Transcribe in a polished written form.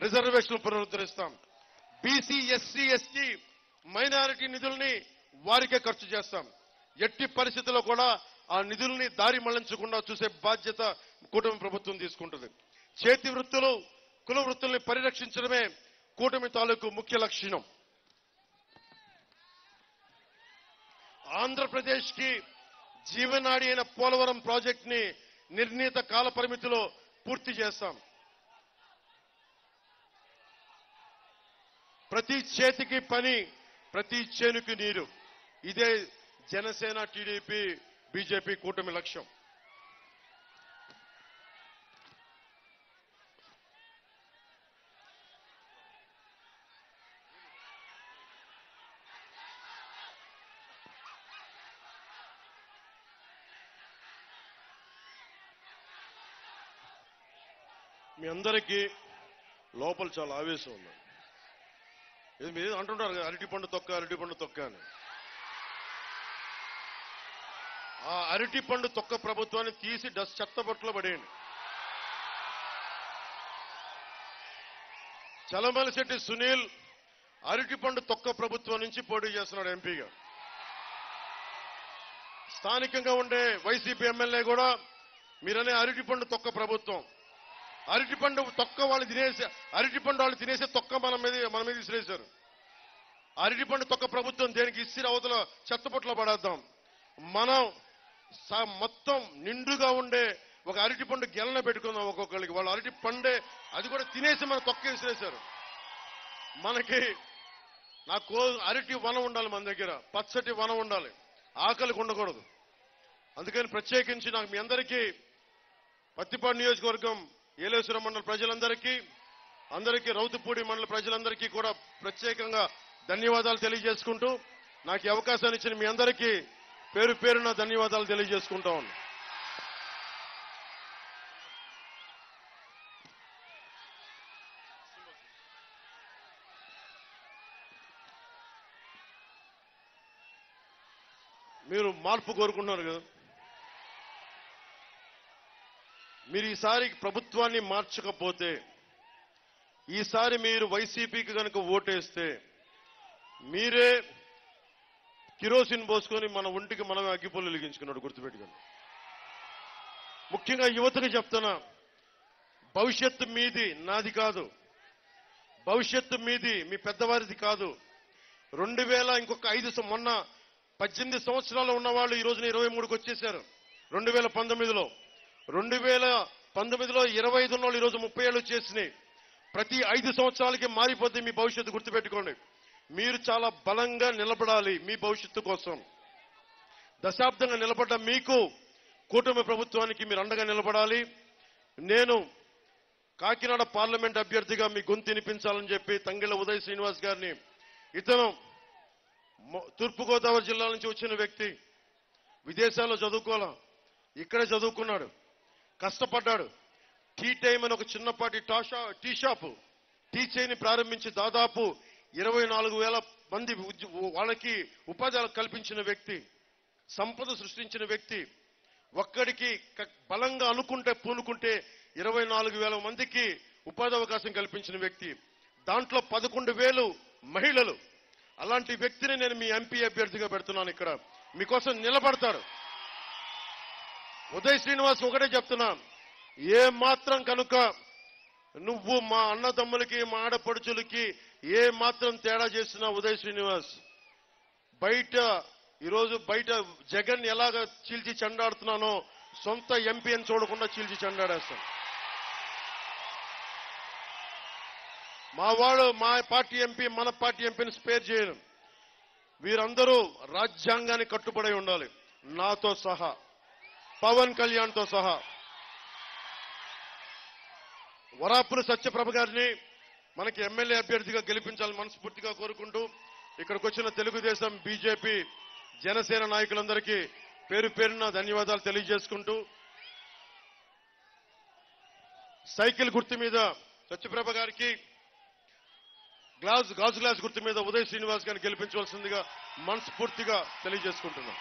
రిజర్వేషన్లు పునరుద్ధరిస్తాం. BC, SC, ST, minority నిధుల్ని వారికే ఖర్చు చేస్తాం. ఎట్టి పరిస్థితుల్లో కూడా ఆ నిధుల్ని దారి మళ్లించకుండా చూసే బాధ్యత కూటమి ప్రభుత్వం తీసుకుంటుంది. చేతి వృత్తులు, కుల వృత్తుల్ని పరిరక్షించడమే కూటమి తాలూకు ముఖ్య లక్ష్యం. ఆంధ్రప్రదేశ్ కి జీవనాడి అయిన పోలవరం ప్రాజెక్ట్ ని నిర్ణీత కాల పరిమితిలో పూర్తి చేస్తాం. ప్రతి చేతికి పని, ప్రతి చేనుకి నీరు. ఇదే జనసేన, టీడీపీ, బీజేపీ కూటమి లక్ష్యం. మీ అందరికీ లోపల చాలా ఆవేశం ఉంది. ఇది మీరు అంటుంటారు కదా, అరటిపండు తొక్క, అరటిపండు తొక్క అని. ఆ అరటిపండు తొక్క ప్రభుత్వాన్ని తీసి చెత్తబొట్టులో పడేయండి. చలమలశెట్టి సునీల్ అరటిపండు తొక్క ప్రభుత్వం నుంచి పోటీ చేస్తున్నాడు ఎంపీగా. స్థానికంగా ఉండే వైసీపీ ఎమ్మెల్యే కూడా మీరనే అరటిపండు తొక్క ప్రభుత్వం. అరటిపండు తొక్క వాళ్ళు తినేసి, అరటిపండు వాళ్ళు తినేసే తొక్క మన మీద విసిరేశారు. అరటిపండు తొక్క ప్రభుత్వం దేనికి ఇసిరి అవతల చెత్తపొట్లో పడేద్దాం. మనం మొత్తం నిండుగా ఉండే ఒక అరటిపండు గెలన పెట్టుకుందాం ఒక్కొక్కరికి. వాళ్ళు అరటి పండే అది కూడా తినేసి మన తొక్క విసిరేశారు. మనకి అరటి వనం ఉండాలి మన దగ్గర, పచ్చటి వనం ఉండాలి, ఆకలికి ఉండకూడదు. అందుకని ప్రత్యేకించి నాకు మీ అందరికీ పత్తిపాడు నియోజకవర్గం ఏలేశ్వరం మండల ప్రజలందరికీ రౌతుపూడి మండల ప్రజలందరికీ కూడా ప్రత్యేకంగా ధన్యవాదాలు తెలియజేసుకుంటూ, నాకు ఈ అవకాశాన్ని ఇచ్చిన మీ అందరికీ పేరు పేరున ధన్యవాదాలు తెలియజేసుకుంటా ఉన్నాను. మీరు మార్పు కోరుకుంటున్నారు కదా, మీరు ఈసారి ప్రభుత్వాన్ని మార్చకపోతే, ఈసారి మీరు వైసీపీకి కనుక ఓటేస్తే మీరే కిరోసిన్ పోసుకొని మన ఒంటికి మనమే అగ్గిపుల్లు వెలిగించుకున్నాడు, గుర్తుపెట్టుకోండి. ముఖ్యంగా యువతకి చెప్తున్నా, భవిష్యత్తు మీది, నాది కాదు. భవిష్యత్తు మీది, మీ పెద్దవారిది కాదు. 2000 ఇంకొక 5 మొన్న 18 సంవత్సరాలు ఉన్నవాళ్ళు ఈ రోజున 23కి వచ్చేశారు. 2019లో 25 ఉన్నవాళ్ళు ఈరోజు 30 ఏళ్ళు వచ్చేసినాయి. ప్రతి 5 సంవత్సరాలకి మారిపోతే మీ భవిష్యత్తు, గుర్తుపెట్టుకోండి. మీరు చాలా బలంగా నిలబడాలి మీ భవిష్యత్తు కోసం. దశాబ్దంగా నిలబడ్డ మీకు, కూటమి ప్రభుత్వానికి మీరు అండగా నిలబడాలి. నేను కాకినాడ పార్లమెంట్ అభ్యర్థిగా మీ గొంతు వినిపించాలని చెప్పి తంగెళ్ల ఉదయ్ శ్రీనివాస్ గారిని, ఇతను తూర్పుగోదావరి జిల్లా నుంచి వచ్చిన వ్యక్తి, విదేశాల్లో చదువుకోవాలా, ఇక్కడే చదువుకున్నాడు, కష్టపడ్డాడు. టీ టైం అని ఒక చిన్నపాటి టీ షాపు, టీ చైని ప్రారంభించి దాదాపు 24,000 మంది వాళ్ళకి ఉపాధి కల్పించిన వ్యక్తి, సంపద సృష్టించిన వ్యక్తి. ఒక్కడికి బలంగా అనుకుంటే పూనుకుంటే 24,000 మందికి ఉపాధి అవకాశం కల్పించిన వ్యక్తి. దాంట్లో 11,000 మహిళలు. అలాంటి వ్యక్తిని నేను మీ ఎంపీ అభ్యర్థిగా పెడుతున్నాను. ఇక్కడ మీకోసం నిలబడతాడు. ఉదయ్ శ్రీనివాస్ ఒకటే చెప్తున్నా, ఏ మాత్రం కనుక నువ్వు మా అన్నదమ్ములకి, మా ఆడపడుచులకి ఏ మాత్రం తేడా చేస్తున్నా, ఉదయ్ శ్రీనివాస్ ఈరోజు బయట జగన్ ఎలాగ చీల్చి చెండాడుతున్నానో సొంత ఎంపీ అని చూడకుండా చీల్చి చెండాడేస్తాను. మా పార్టీ ఎంపీ, మన పార్టీ ఎంపీని స్పేర్ చేయను. వీరందరూ రాజ్యాంగాన్ని కట్టుబడి ఉండాలి, నాతో సహా, పవన్ కళ్యాణ్తో సహా. వరాపుల సత్యప్రభ గారిని మనకి ఎమ్మెల్యే అభ్యర్థిగా గెలిపించాలని మనస్ఫూర్తిగా కోరుకుంటూ, ఇక్కడికి వచ్చిన తెలుగుదేశం, బీజేపీ, జనసేన నాయకులందరికీ పేరు పేరున ధన్యవాదాలు తెలియజేసుకుంటూ, సైకిల్ గుర్తు మీద సత్యప్రభ గారికి, గాజు గ్లాస్ గుర్తు మీద ఉదయ్ శ్రీనివాస్ గారిని గెలిపించవలసిందిగా మనస్ఫూర్తిగా తెలియజేసుకుంటున్నాం.